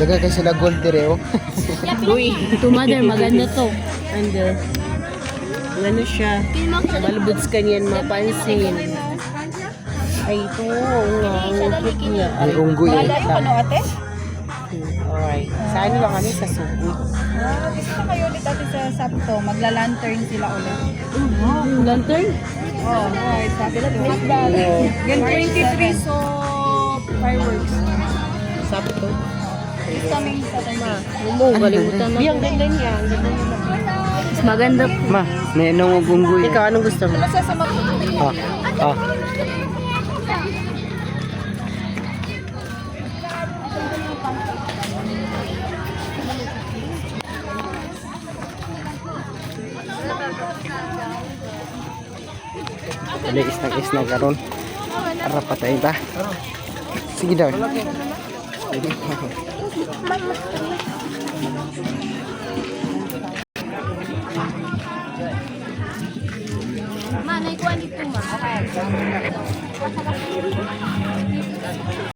Daga kasi sila gold dire oh. Uy, ito mother, maganda to. And ano siya, malbuds kanyan mapansin. Ay, ito, ang cute niya. May unggoy eh. ate? Alright, saan lang kami sa Subo? Gusto ko kayo ulit ate sa Sabto. Magla-lantern sila ulit. Lantern? Oh, right. Sabto. Gan 23 so fireworks. Sabto. Coming Saturday. Mo, galimutan na. Ang ganda niya. Ang ganda niya. Mas maganda po. Ma, may nung unggoy. Ikaw, anong gusto mo? Sa sama. Ah. Dali isnag karon. Ara patay ta. Sige daw. Manay ko dito ma.